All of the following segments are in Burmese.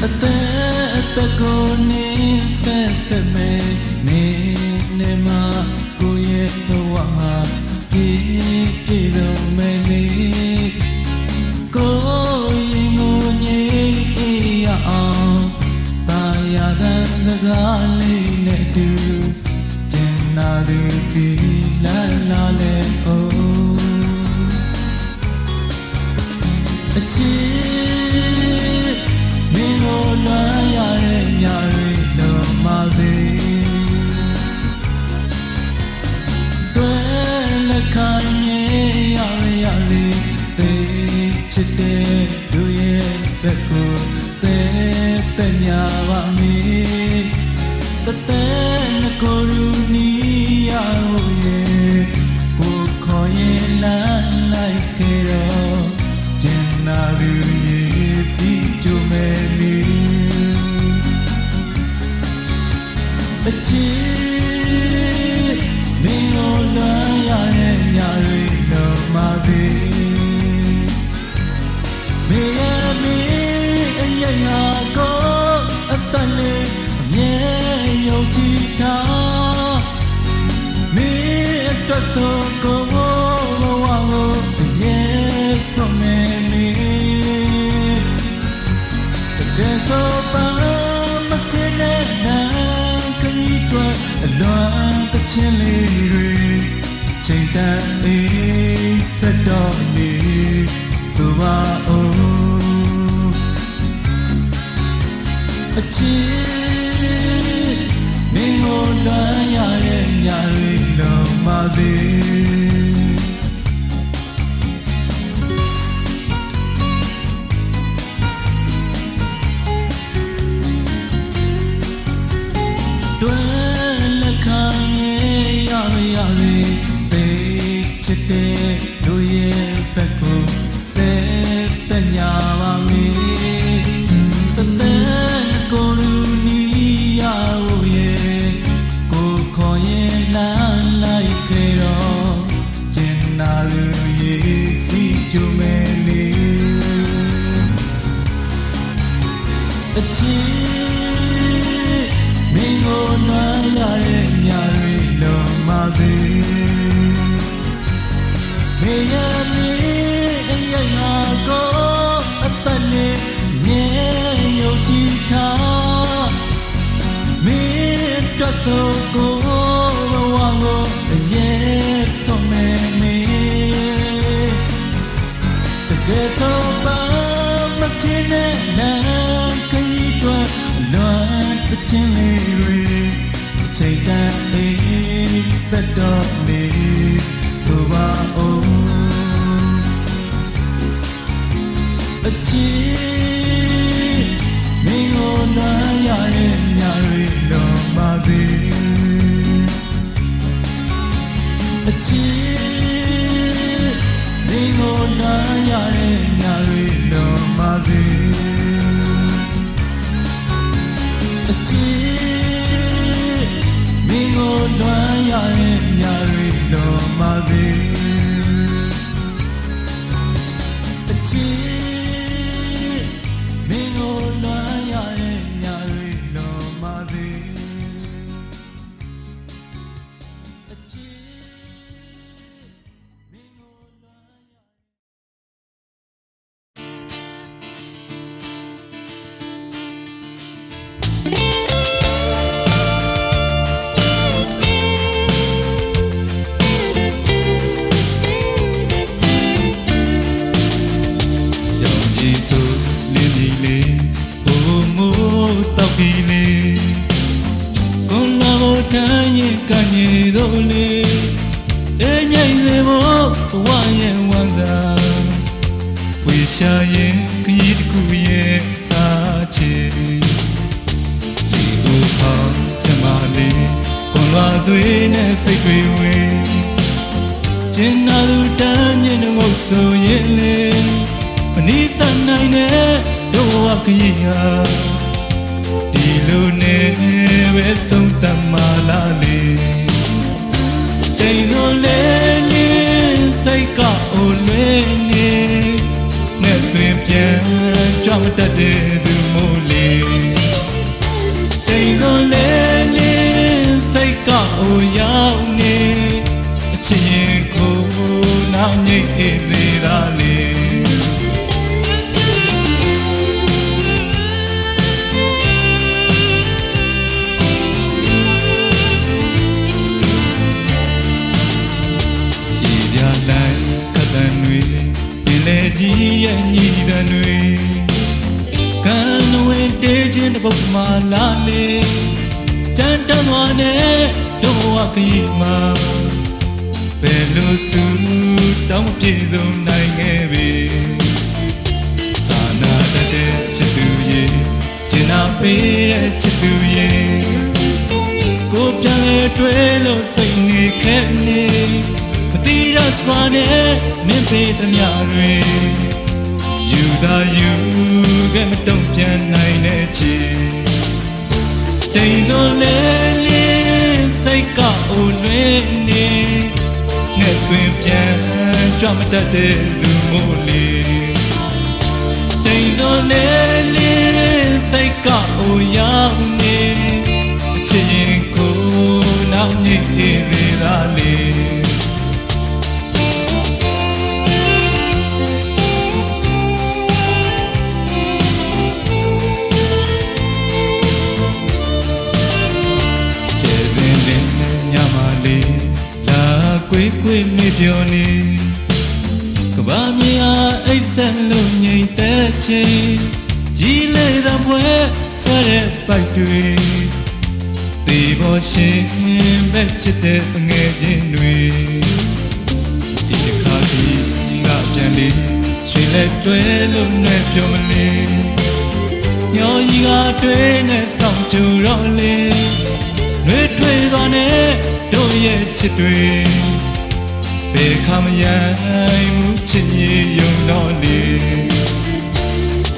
the goni me ne ma go ye to wa ki do me ni go yin go ni ya ta ya dan ga le ne tu jen na du si la la le o Jump at the moon. ပြန်တွေကံဝင်တေးချင်းတစ်ပုဒ်မှာလာလေတန်တမ်းသွားနဲ့တို့ဝခရီးမှာဘယ်လိုစုတောင်းပြေဆုံးနိုင်ခဲ့ပြီသာနာတဲ့ချစ်သူရဲ့ကျင်နာပေးတဲ့ချစ်သူရဲ့ကိုပြန်လေတွေ့လို့စိတ်နေခဲ့နေမတိရစွာနဲ့မင်းပေးသမျှတွေယူသာယူခဲ့မတုံ့ပြန်နိုင်တဲ့ချီတိမ်သောလေလေးစိတ်ကအိုလွင်နေငှက်သွင်းပြန်ကြွမတတ်တဲ့လူမို့လေတိမ်သောလေလေးစိတ်ကအိုရောက်နေအချစ်ရင်ကိုနောက်ညစ်နေစေတာလေကွေနေပြောနေကဘာမြေအားအိတ်ဆက်လို့ငြိမ်သက်ချင်းကြီးလေတဲ့ဘွယ်ဆွဲတဲ့ပိုက်တွေသေပေါ်ရှင်ပဲချစ်တဲ့ငယ်ချင်းတွေဒီတစ်ခါဒီကပြန်လေရွှေလက်တွဲလို့နဲ့ပြောမလေညော်ကြီးကတွေ့နဲ့စောင့်ကြတော့လေနှွေးထွေးသွားနဲ့တို့ရဲ့ချစ်တွေဘယ်ခါမရမ်းမှုချစ်ရယုံတော့လေ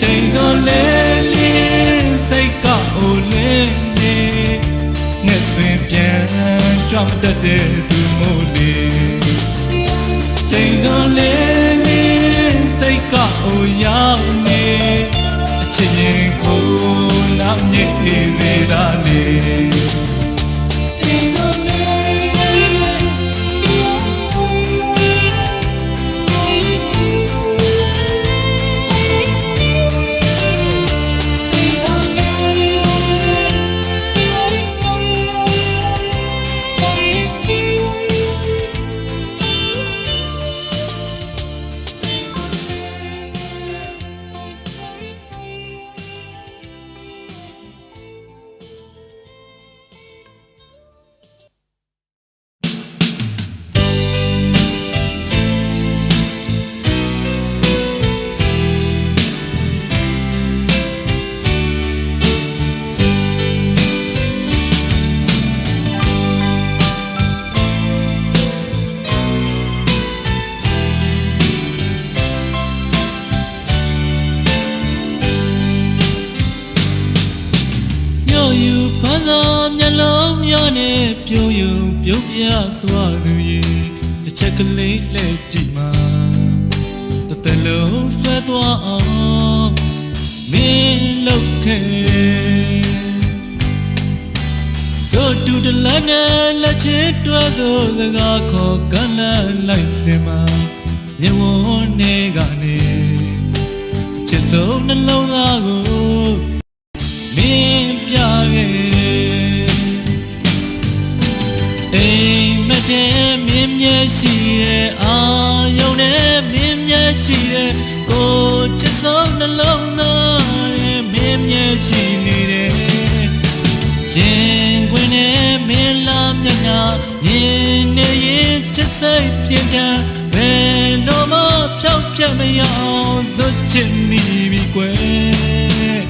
တိမ်သောလေလေးစိတ်ကအိုလင်းနေငှက်သွင်းပြန်ကြွမတတ်တဲ့သူမို့လေတိမ်သောလေလေးစိတ်ကအိုရောက်နေအချစ်ရင်ကိုနောက်ညစ်နေစေတာလေမျက်လုံးများနဲ့ပြုံးယုံပြုံးပြသွားသူရဲ့တစ်ချက်ကလေးလှည့်ကြည့်မှာတစ်သက်လုံးဆွဲသွားအောင်မင်းလောက်ခဲ့တို့တူတလန်းနဲ့လက်ချစ်တွဲဆိုစကားခေါ်ကမ်းလှမ်းလိုက်စင်မှာမြေဝန်းနေကနေချစ်ဆုံးနှလုံးသားကိုမင်းပြခဲ့အိမ်မက်တဲ့မင်းမျက်ရှိရဲ့အာယုံနဲ့မင်းမျက်ရှိရဲ့ကိုချစ်ဆုံးနှလုံးသားရဲ့မင်းမျက်ရှိနေတယ်ရင်ခွင်နဲ့မင်းလာမျက်နှာမြင်နေရင်ချစ်စိတ်ပြင်းထန်ဘယ်လိုမှဖြောက်ပြတ်မရအောင်သွတ်ချင်မိပြီကွယ်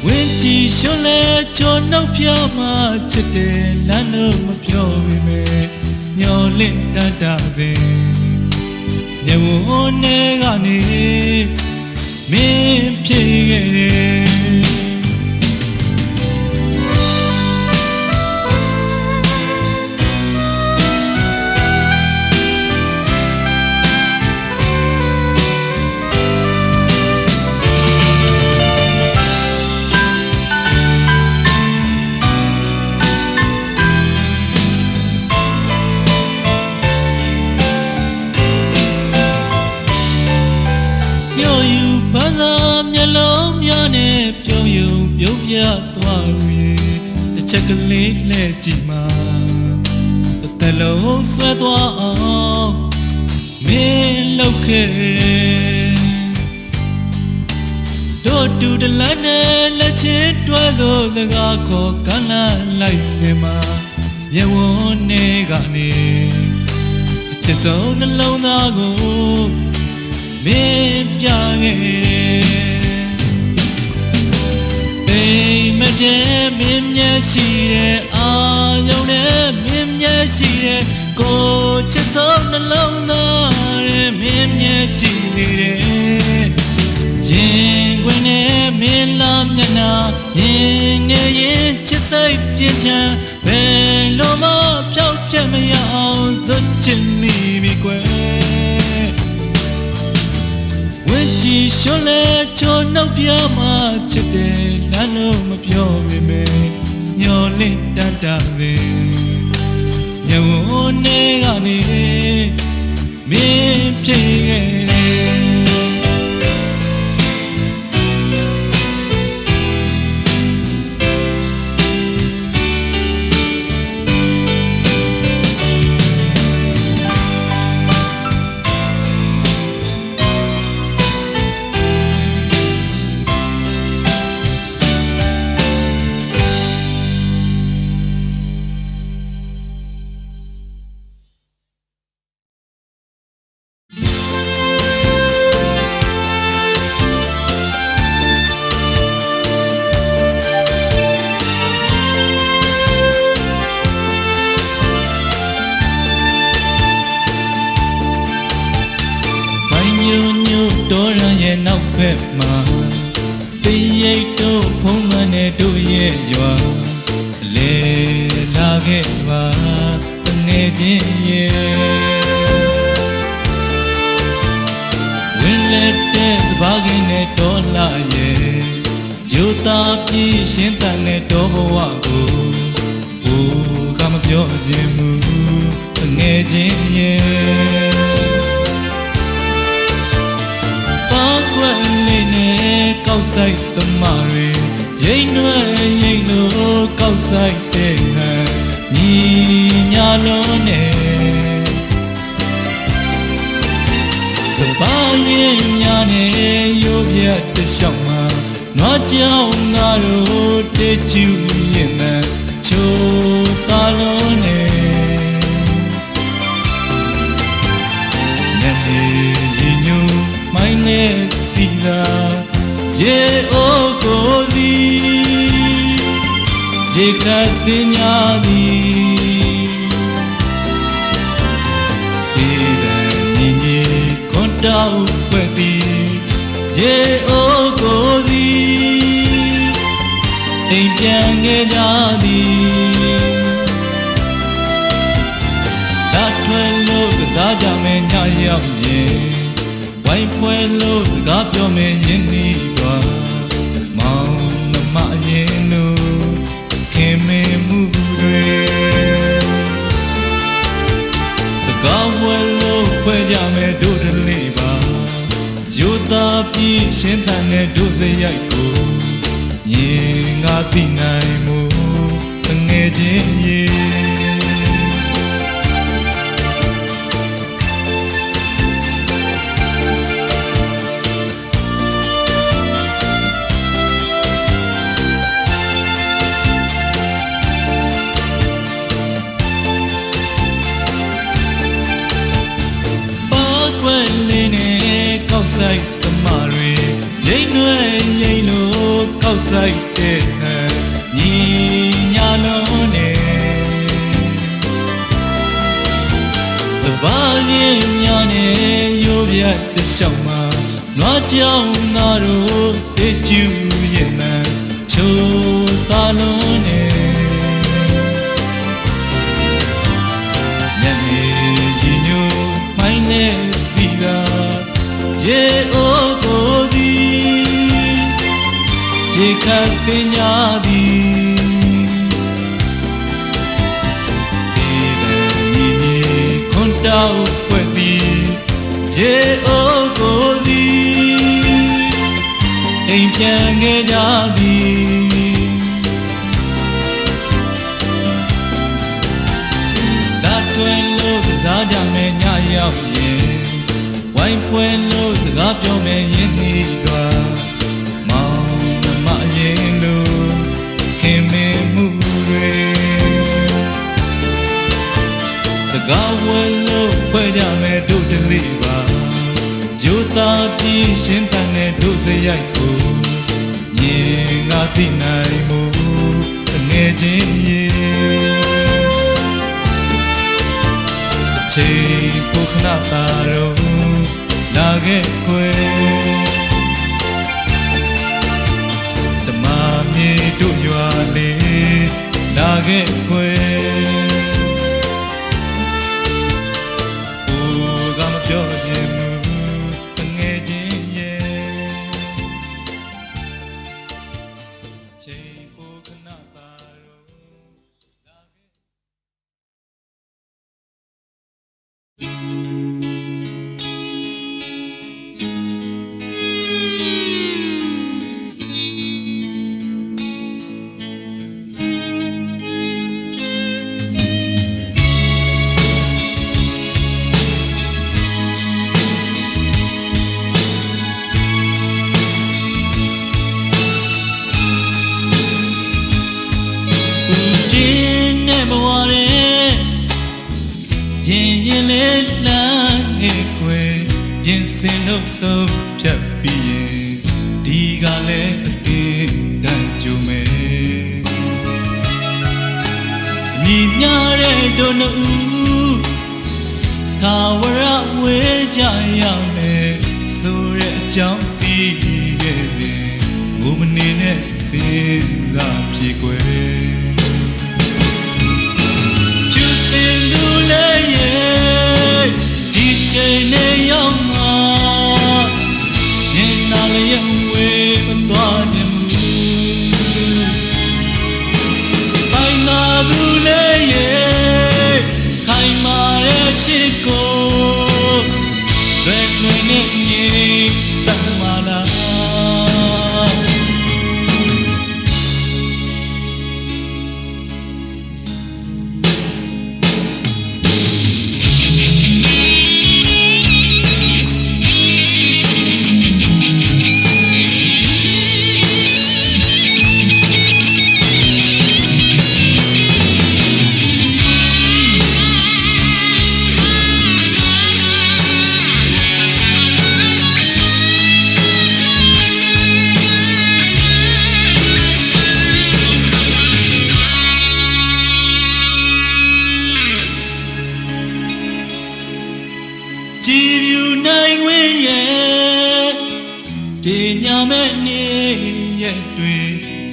ဝင်းတီရှုံးလဲချိုနှုတ်ဖြောမှချစ်တယ်လမ်းလို့မပြောမိမယ်မျောလင့်တတ်တာပင်မြေဝန်းထဲကနေမင်းဖြစ်ခဲ့တယ်မျက်လုံးများနဲ့ပြုံးယုံပြုံးပြသွားရဲ့တစ်ချက်ကလေးလှည့်ကြည့်မှာတစ်သက်လုံးဆွဲသွားအောင်မင်းလောက်ခဲ့ တူတလန်းနဲ့လက်ချင်းတွဲသောစကားခေါ်ကမ်းလှမ်းလိုက်စင်မှာမျက်ဝန်းနေကနေအချစ်ဆုံးနှလုံးသားကိုမင်းပြခဲ့အိမ်မထဲမင်းမျက်ရှိတဲ့အာယုံနဲ့မင်းမျက်ရှိတဲ့ကိုချစ်ဆုံးနှလုံးသားရဲ့မင်းမျက်ရှိနေတယ်ရင်ခွင်နဲ့မင်းလာမျက်နှာမြင်နေရင်ချစ်စိတ်ပြင်းထန်ဘယ်လိုမှဖြောက်ချက်မရအောင်ဇွတ်ချင်မိပြီကွယ်ဝင့်ကြည့်ရှုံးလဲချိုးနှုတ်ပြမှချစ်တယ်လမ်းလို့မပြောပေမဲ့ညှော်လင့်တတ်တာပဲညဝန်းနေကနေမင်းဖြစ်ခဲ့တယ်တော်ရန်ရဲ့နောက်ဖက်မှာတရိပ်တို့ဖုံးမနဲ့တို့ရဲ့ရွာလေလာခဲ့ပါငယ်ချင်းရဲ့ဝင်လက်တဲ့စပါးကင်းနဲ့တော်လာရဲ့ဂျိုတာပြေးရှင်းတန်နဲ့တော်ဘဝကိုဟိုကမပြောခြင်းမူငယ်ချင်းရဲ့ကွယ်လေးနဲ့ကောက်ဆိုင်သမားတွေရိတ်နွယ်ရိတ်လို့ကောက်ဆိုင်တဲ့ဟန်ညီညာလုံးနဲ့သဘာရင်ညာနဲ့ရိုးပြတ်တလျှောက်မှာနွားကြောင်ငါတို့တေးကျူရင်မှချိုးသားလုံးနဲ့မိုင်းနဲ့စီလာရေအိုကိုသည်ရေကစင်ညာသည်ဒီရန်ညီညီခွန်တောက်ွယ်သည်ရေအိုကိုသည်အိမ်ပြန်ခဲ့ကြသည်ဓာတ်ထွယ်လို့ကစားကြမယ်ညရောက်ရင်ဝိုင်းဖွဲလို့စကားပြောမယ်ယင်းဤစွာမောင်နှမရင်တို့ခင်မင်မှုတွေစကားဝဲလို့ဖွဲကြမယ်တို့တလေးပါယူသားပြီးရှင်းတန်တဲ့တို့စရိုက်ကိုမြင်ငါသိနိုင်မှုငယ်ချင်းရဲ့ကောက်ဆိုင်သမားတွေရိတ်နွယ်ရိတ်လို့ကောက်ဆိုင်တဲ့ဟန်ညီညာလုံးနဲ့သဘာရင်ညာနဲ့ရိုးပြတ်တလျှောက်မှာနွားကြောင်ငါတို့တေးကျူရင်မှချိုးသားလုံးနဲ့ညနေကြီးညိုမိုင်းနဲ့စီလာရေအိုကိုသည်ရေခတ်ပညာသည်ဒီဗန်ညီညီခွန်တောက်ွယ်သည်ရေအိုကိုသည်အိမ်ပြန်ခဲ့ကြသည်ဓာတ်ထွယ်လို့ကစားကြမယ်ညရောက်ရင်ဝိုင်းဖွဲလို့စကားပြောမယ်ယင်းဤစွာမောင် Gawalo Pajame do deliver Jota Pi Shintane do the Yaiko Yingati Naimo Nejin Che Puknataro Nage Kwe Tamami do Yuale Nage Kwe So happy, Digale again, Danjume. Ninyare donu, Tower away, Jayame, Sure Jumpy, woman in a thing, La Pique. Choosing to lay, DJ Nayama. Young way, but God, by Nadule, Kaimare Chico, Red Winning, Tamala.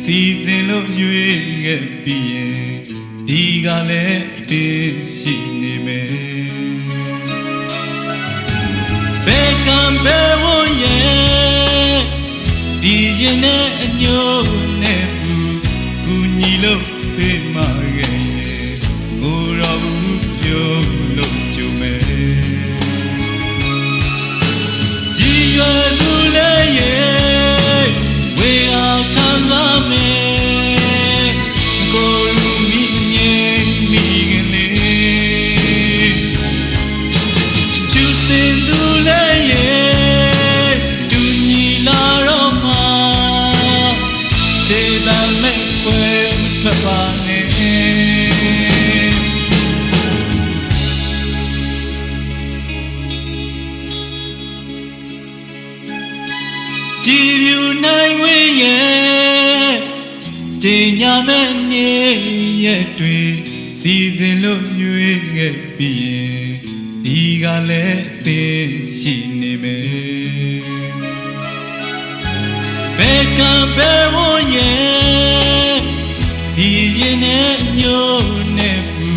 Season of you being Digale Sinime Beckham Bewo ye Dijane and your nebu Gunilo Pimage Murabu Yolo Jume Jigalule we are Kalame Season of you be Digale Sinime Beckham Bewo ye Dijane yo nebu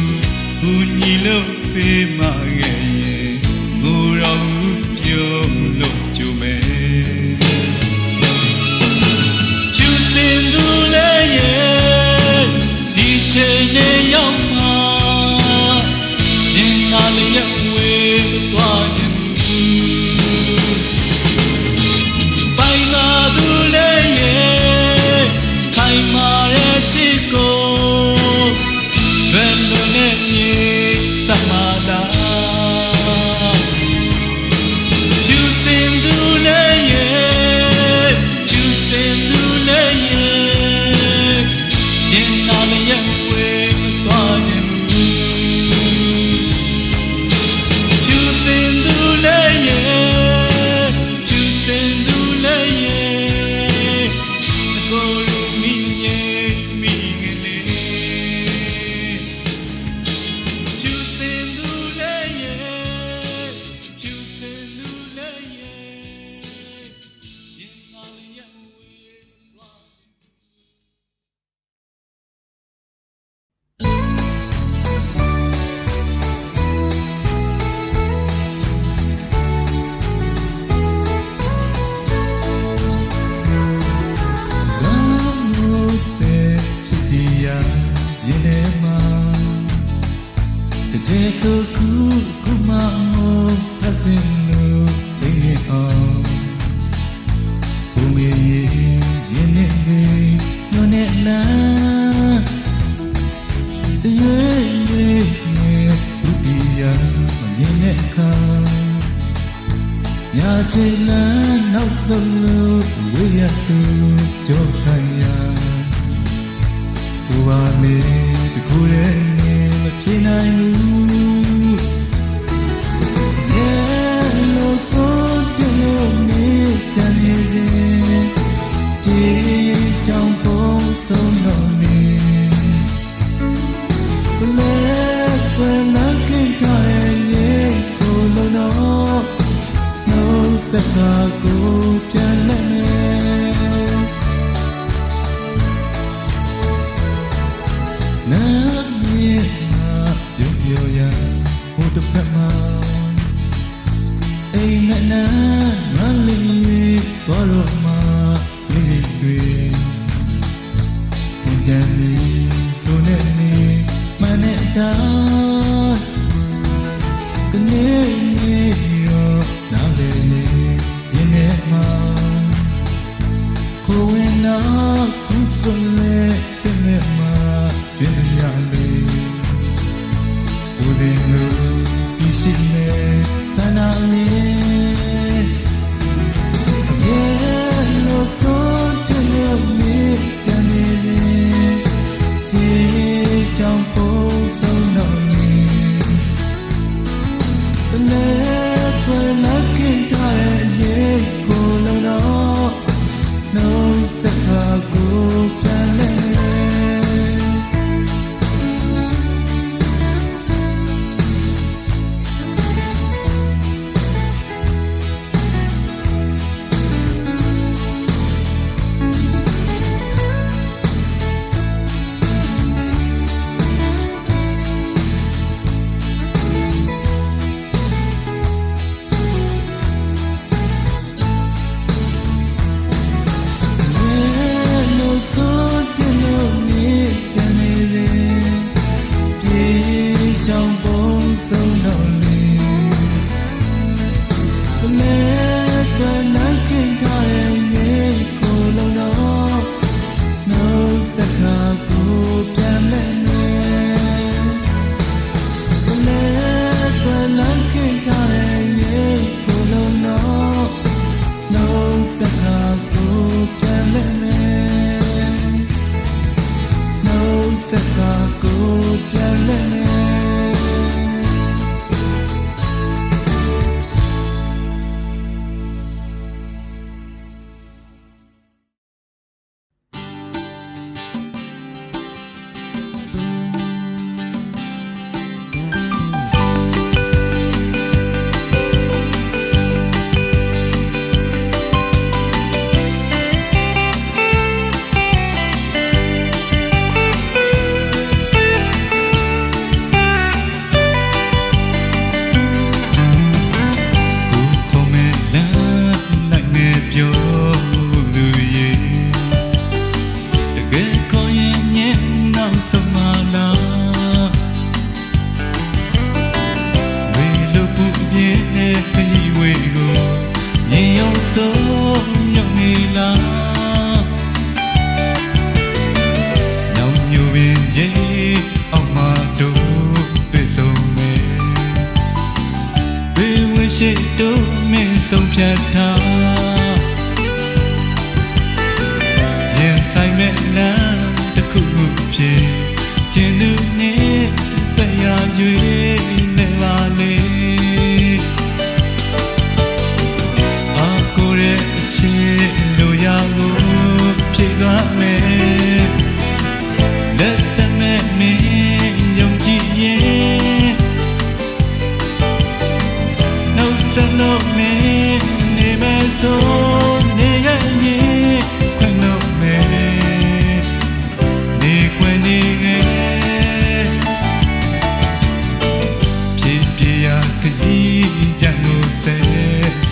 Unilo Pimage Murabu Yolo Jume Choosing to lay Dijane Yama Jinale Way Guajin Baina Dule Kaimare Chico so cool kumamo pasinu sing on Umi yene yone la ye ubiya yene ka ya chela nau solo we ya tu jo thaya Uwa me ku re ne ma phin nai lu Sakago pianene na mi ma yo ya ho de phat ma ai na na ma li twa ro ma li twi tin jan ni so ne ni ma ne da ka ne ni yo na le ni Koena kusole tenema jenyale Udinu ishine sanale Yelo so tenemi janele Ye shampo so noni Le koena kintare ye kolona No sakago pianene Sông Piat Tha Yen sai mẹ na ta khu phe Trên nước nhé ta ya duy ne la le A cô re che lo ya go phe ga me Let sa me me yong ji ye No sa no me So neya ye kwano me ne kwani ge pi pi ya kyi janu se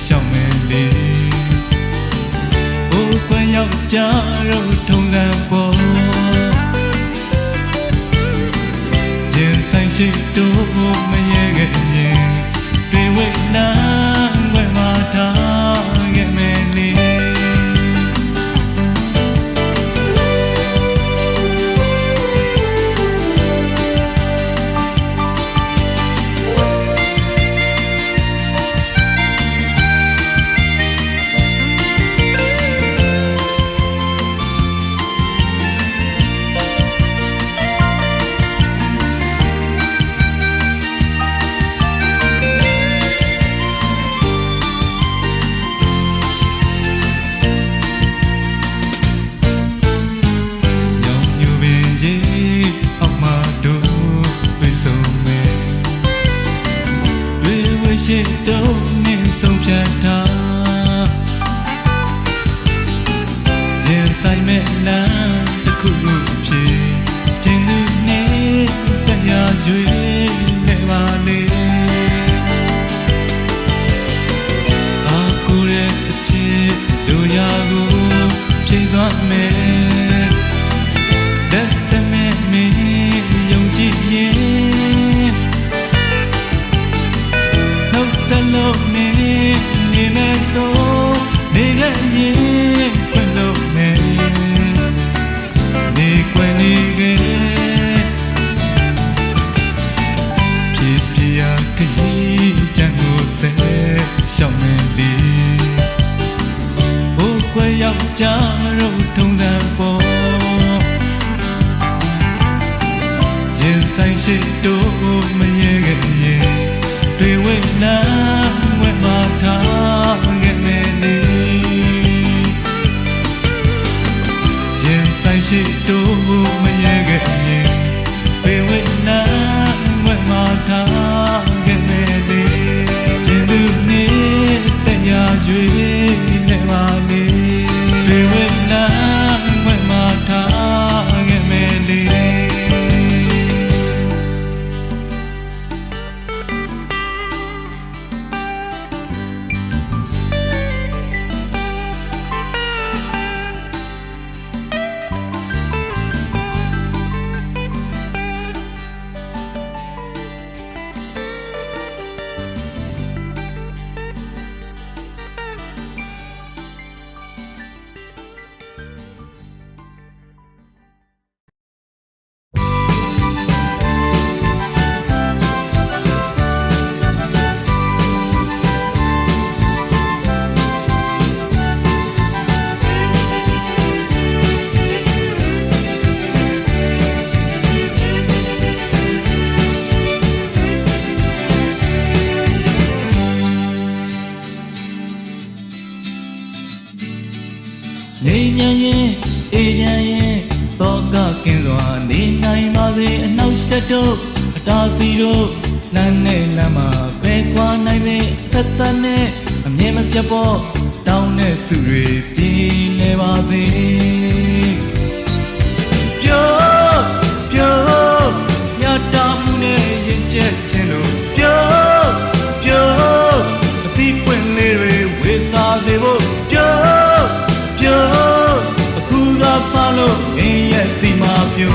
shao me le o kwan yaw ja ro thong lan po yin sai shi do me ye me That's me me Yung chi ye No salo me Ni me so Ni ga ye Kwen lo me Ni kwen ni ge Pi pi ya ki Chan go se Xiao me li Quay dọc cha râu thông ra phố Trên xanh xịt đô mà nhẹ ghê nhẹ Tuy quên nắng quên mà thả ghê mê đi Trên xanh xịt đô mà nhẹ ghê nhẹ Tuy quên nắng quên mà thả ghê mê đi Trên đường ní tay nhà duy lệ mà đi Vì quên nắng quên mà thả nghe mê đi Ni nhà ye, nhà ye, to cả kinh loa ni nai ma về nấu sẽ đô, ta si đô, nan nè làm mà về qua nai về tất tất nè, nghe mà chấp bỏ, tao nè sự rì đi nè ba về. Yo, yo, nhà ta mu nè yên chết trên đồ. Yo, yo, ti quên lê về về xa về bộ. Yo, aku rasa lo ingin terima you.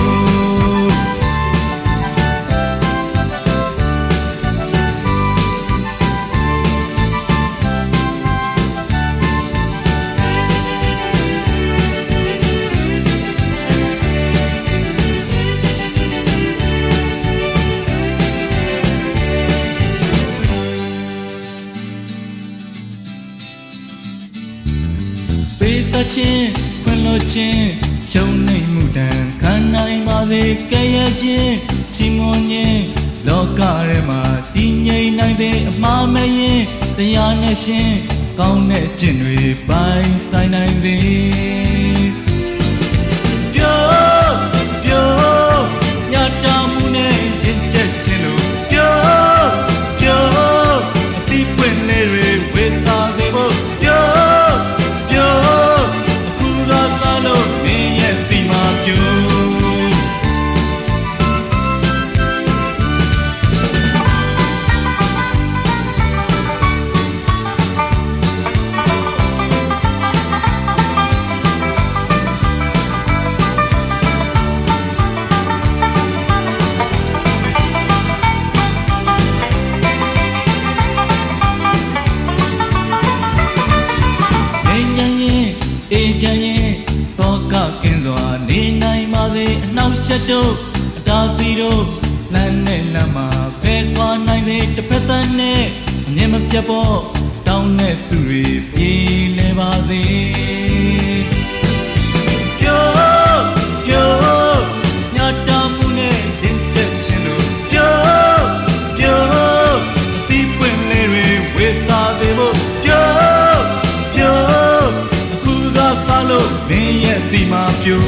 Pesa chen, quen lo chen, sâu nảy mù đàn, khăn ai mà về cây chen, chim ngon nhé, lo cả re mà đi nhảy nai về mà mẹ nhé, tay nè chen, cao nè chen về bay sai nai về. Yo, yo, nhà ta mu nè yên chết chen lo. Yo, yo, ti quen lê re về xa về bộ. Sẽ đâu ta gì đâu lần này là mà về qua này về tập phép tân nè nhẹ mà chấp bỏ tao nè xử lý đi lên ba gì yo yo nhà ta mu nè đến chết trên đồ yo yo ti quên lê re về xa về bộ yo yo aku ga sa lo mình ye ti ma piu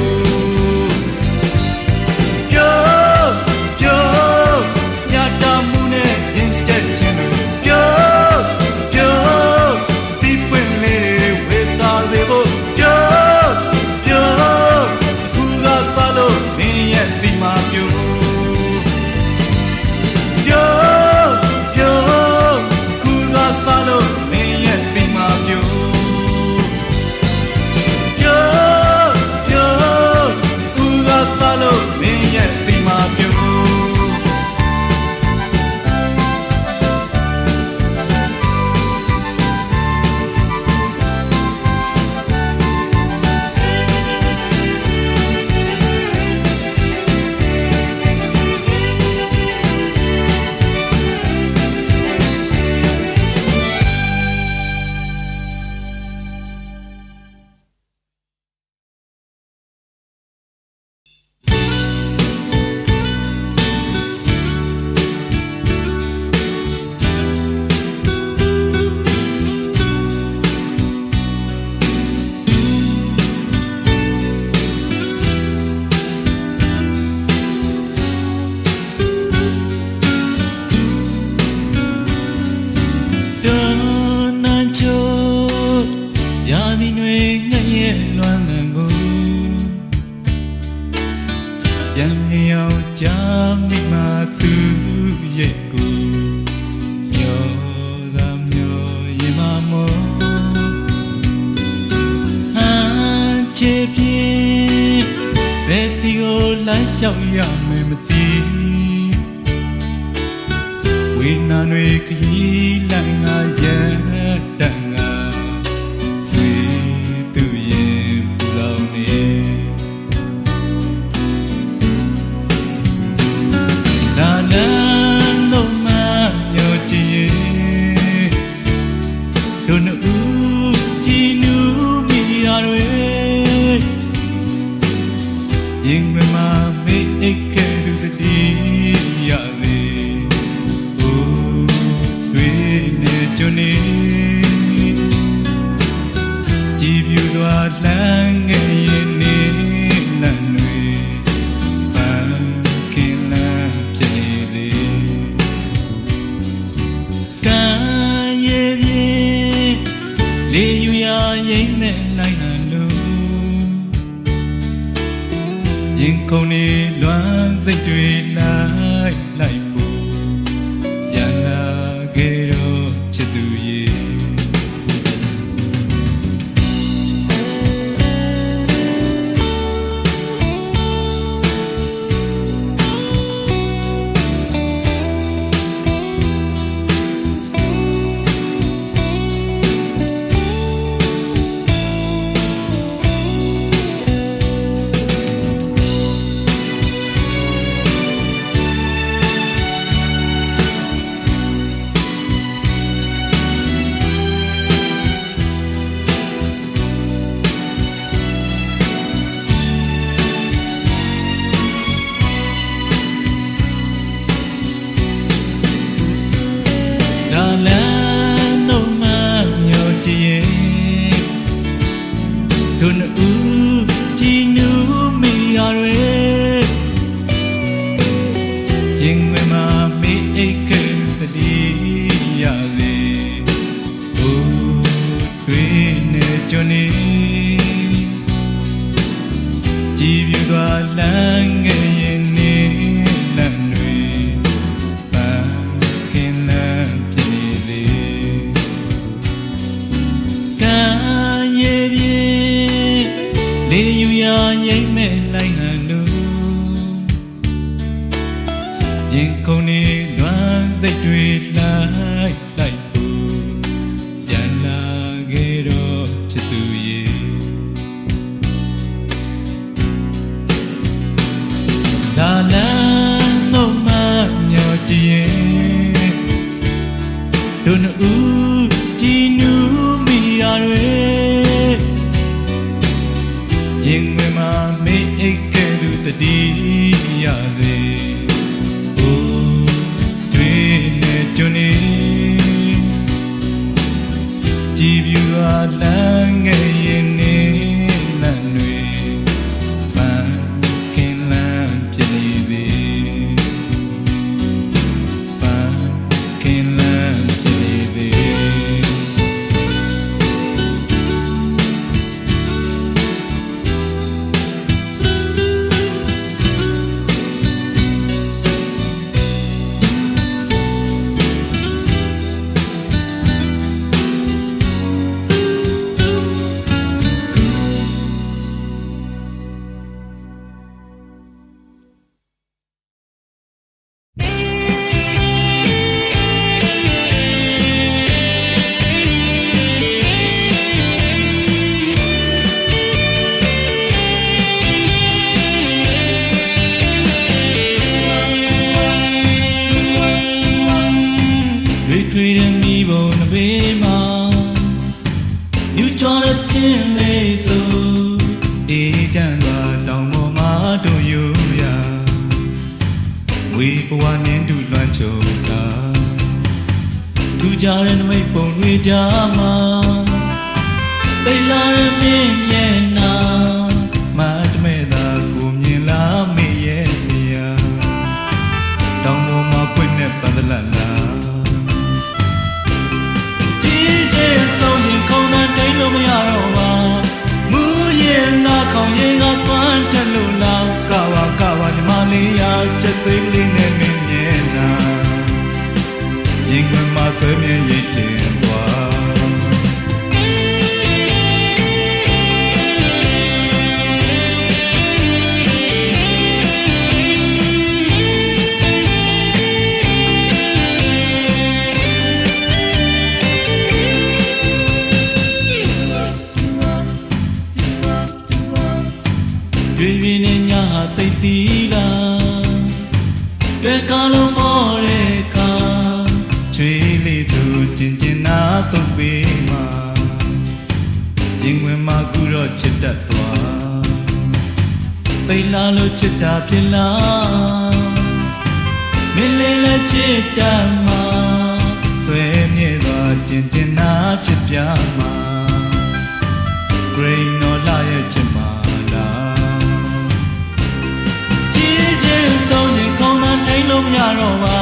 ချေပြင်းဘယ်စီကိုလမ်းလျှောက်ရမယ်မသိဝိညာဉ်တွေခရီးလမ်းငါရတန်ငါဆွေသူရင်ပူလောင်နေလာလန်းတော့မှညိုကြည့်တို့နှူးကြည်နူးမိရတွေရင်မမမေးအိတ်ခဲလူတည်းရလေကျွနေကြည်ပြူစွာလမ်းငယ်ရင်နေလမ်းတွေပန်းခင်လမ်းဖြစ်နေလေကံရဲ့ပြင်းလေယူရရိမ့်မဲ့လိုက်ဟန်လို့ရင်ကုန်နေလွမ်းစိတ်တွေလိုက်ဖို့ရလာခဲ့တော့သူရေတို့နှူးကြည်နူးမိရတွေရင်ဝင်မှာမေးအိတ်ခဲသတိရလေဟိုတွေနေကျွနေကြည်ပြူစွာလမ်းငယ်ရင်နေလမ်းတွေပန်းခင်လမ်းဖြစ်နေလေကံရဲ့ပြင်းလေယူရရိမ့်မဲ့လိုက်ဟန်လို့ရင်ကုန်နေလွမ်းသိတွေလိုက်ဖို့ပြန်လာခဲ့တော့ချစ်သူရေလာလန်းတော့မှမျောကြည့်ရင်တို့နှူးကြည်နူးမိရတွေရင်ဝင်မှာမေးအိတ်ကဲလူတည်းရလေဟိုတွေနေကျွနေကြည်ပြူစွာလမ်းငယ်ရင်နေလမ်းတွေပန်းခင်လမ်းဖြစ်နေပြီပန်းခင်လမ်းဖြစ်နေပြီတွေ့တဲ့မိဘနှဘေးမှာယူချောတဲ့ချင်းလေးဆိုအေးချမ်းစွာတောင်ပေါ်မှာတို့ယူရဝေဘဝနင်းတူလွှမ်းချုံတာထူကြတဲ့နမိတ်ပုံတွေကြားမှာသိလာတဲ့မြင်မျက်နှာမတ်မဲ့သာကိုမြင်လာမေ့ရဲ့နေရာတောင်ပေါ်မှာပွင့်တဲ့ပန်းသလတ်လားလို့မရတော့ပါမူရင်နာခေါင်ရင်ကစွမ်းတက်လို့လောက်ကဝညီမလေးရချက်သိမ်းလေးနဲ့မင်းရဲ့နာရင်ကမှဆွဲမြဲရည်တင်သွား တွေ့ပြင်းနဲ့ညာဟာသိတီးလာတွေ့ကားလုံးမောတဲ့ခါချွေးလေးဆိုကျင်ကျင်နာသုံးပေးမှာရင်ဝင်မှာကူတော့ချစ်တတ်သွားသိလာလို့ချစ်တာဖြစ်လားမင်းလေးလည်းချစ်တတ်မှာဆွဲမြဲသွားကျင်ကျင်နာချစ်ပြမှာ Grain တော်လာရဲ့ချစ်မှာလားကြည်ကျင်ဆုံးရင်ကောင်းတာထိန်လို့မရတော့ပါ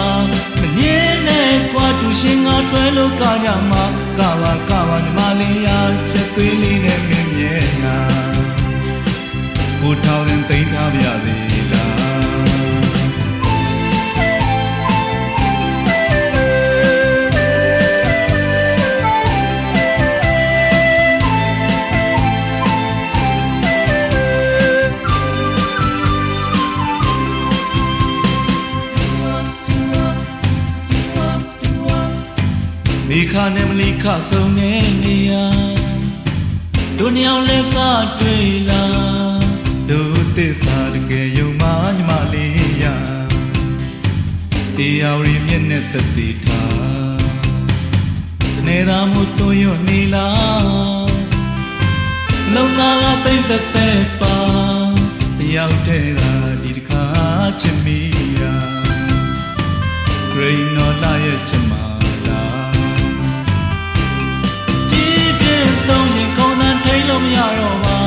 မငင်းနဲ့ကွာတူရှင်ငါတွဲလို့ကကြမှာကပါညီမလေးရာချက်သွေးလေးနဲ့မင်းမြဲနာကိုထောင်ရင်သိမ်းထားပါသေးလားဒီခါနဲ့မလီခဆုံးနေနေရတို့ညောင်လဲစားတွေ့လာတို့သစ္စာတကယ်ယုံမှညီမလေးရတရားရီမျက်နဲ့သက်သေထားတနေ့သာမို့ဆိုရွနေလားလုံလာကစိတ်သက်သက်ပါမရောက်တဲ့သာဒီတစ်ခါချစ်မိရ Grain တော်လာရဲ့ချစ်မှာဆုံးရင်ကောင်းတာထိန်လို့မရတော့ပါ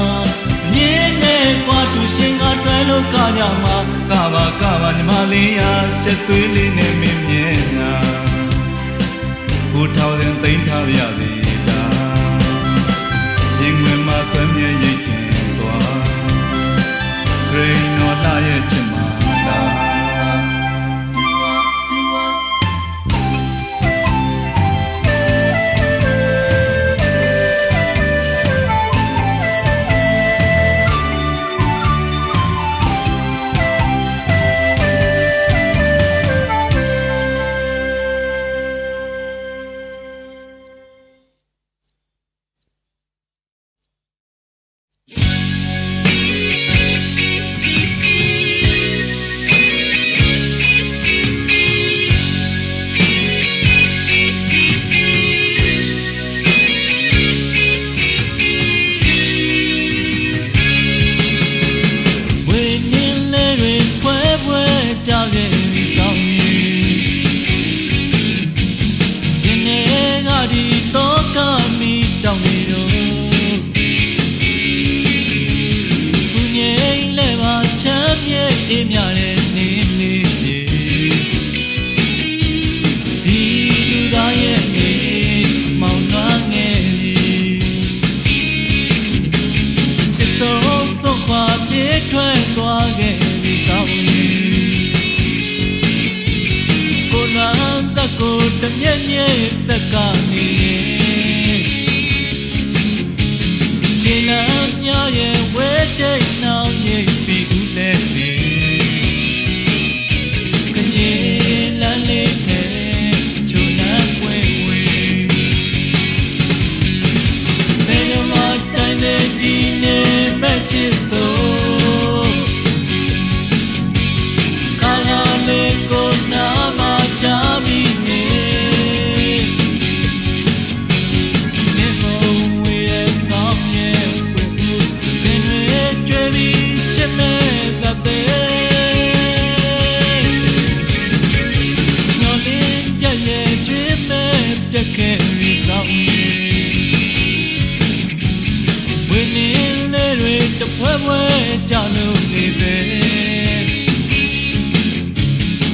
မြင်းနဲ့ကွာတူရှင်ကတွဲလို့ကကြမှာကပါညီမလေးရာချက်သွေးလေးနဲ့မင်းမြဲနာကိုထောင်ရင်သိမ်းထားပါသေးလားရင်ဝင်မှာဆွမ်းမြဲရိတ်တင်သွား Grain တော်လာရဲ့ချစ်မှာလားတမျက်မျက်စက်ကနေခြေလမ်းများရဲ့ဝဲတိတ်နှောင်းရိပ်ပြီးဦးလဲနေခရင်လမ်းလေးထဲချိုလမ်းဝဲဝဲဘယ်လိုမှတိုင်းနေဒီနေမဲ့ချစ်စိုးခါလာလေးကိုနာမချပြီးနေဖွဲ့ဖွဲ့ကြလို့နေစေ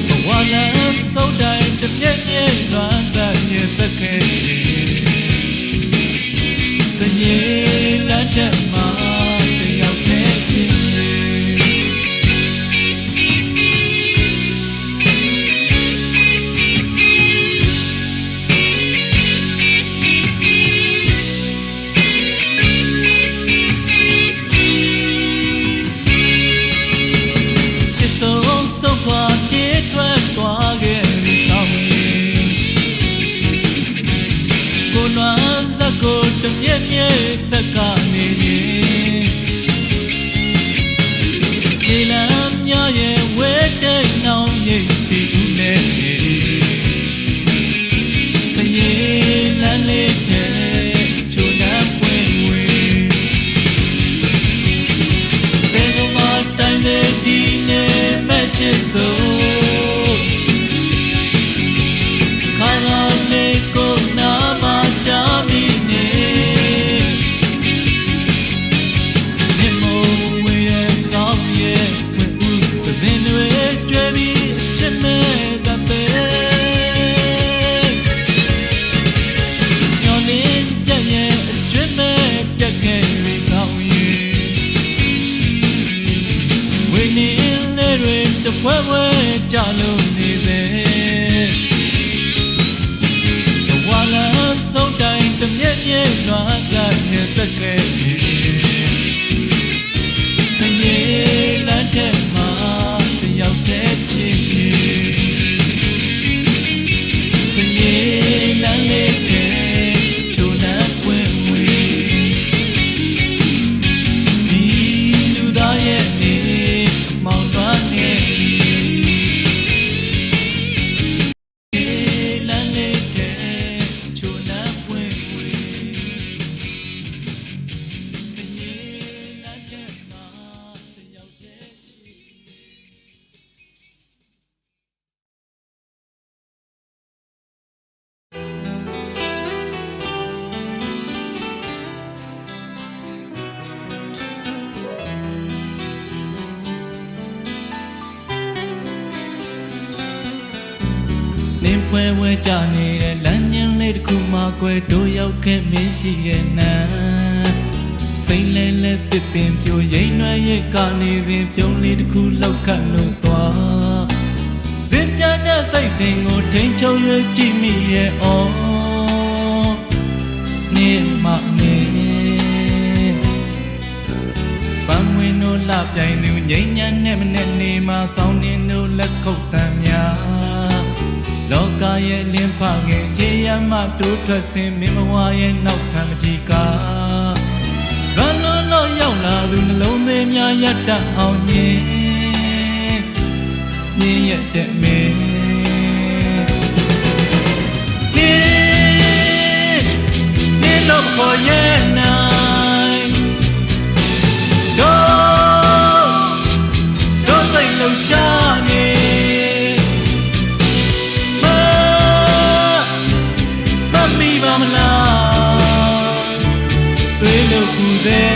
ဘဝလမ်းသုံးတိုင်းတစ်ပြည့်ပြည့်လွမ်းသက်ရစခဲတရေလက်ထက်မှာတယောက်တည်းချင်း ပွဲကြလို့နေစေဝါလာဆုံးတိုင်းတမျက်မျက်လွှားကြရဲ့သက်ကဲတရေလမ်းထဲမှာတယောက်တည်းချစ်တရေလမ်းလေးကချိုးနှံပွင့်ဝင်ဒီလူသားရဲ့နေမောင်သွားနေနေပွဲဝဲကြနေတဲ့လမ်းညင်းလေးတစ်ခုမှာကွယ်တို့ရောက်ခဲ့မင်းရှိရဲ့နာဖိန်လဲလဲတစ်ပင်ပြိုရိမ့်ရွယ်ရဲ့ကနေပင်ပြုံးလေးတစ်ခုလောက်ခတ်လို့သွားဗင်ပြန်းတဲ့စိတ်စဉ်ကိုထိန်ချုပ်ရကြည့်မိရဲ့အော်နေမနေပန်းဝင်တို့လှပြိုင်သူငိမ့်ညံ့နဲ့မနဲ့နေမှာဆောင်းနေတို့လက်ခုပ်တမ်းများလောကရဲ့လင်းဖငယ်ခြေရမတိုးထွက်စဉ်မင်းမဝါရဲ့နောက်ခံမကြီးကားရန်လို့ရောက်လာသူနှလုံးသွင်းများရတ္တအောင်ညင်မြင်ရတဲ့မင်းနေတော့ခေါ်ရဲ့နိုင်တို့စိတ်လုံရှားနေမလားတွေးလို့ကူတဲ့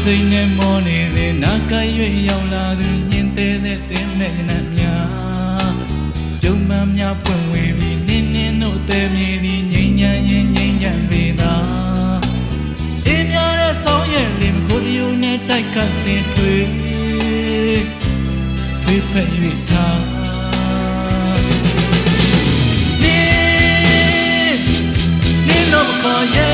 စိတ်နဲ့မောနေတဲ့နာကရွေ့ရောက်လာသူညင်သေးတဲ့တင်းနဲ့နတ်များကျုံမှန်များပွင့်ဝေပြီးနင်းနင်းတို့တဲမြေပြီးငိမ့်ညံရင်ငိမ့်ညံပေသာအေးများတဲ့ဆောင်းရဲ့လင်ကိုတယူနဲ့တိုက်ခတ်တင်တွေ့ဖက်၍ထားနေတော့ခေါ်ရဲ့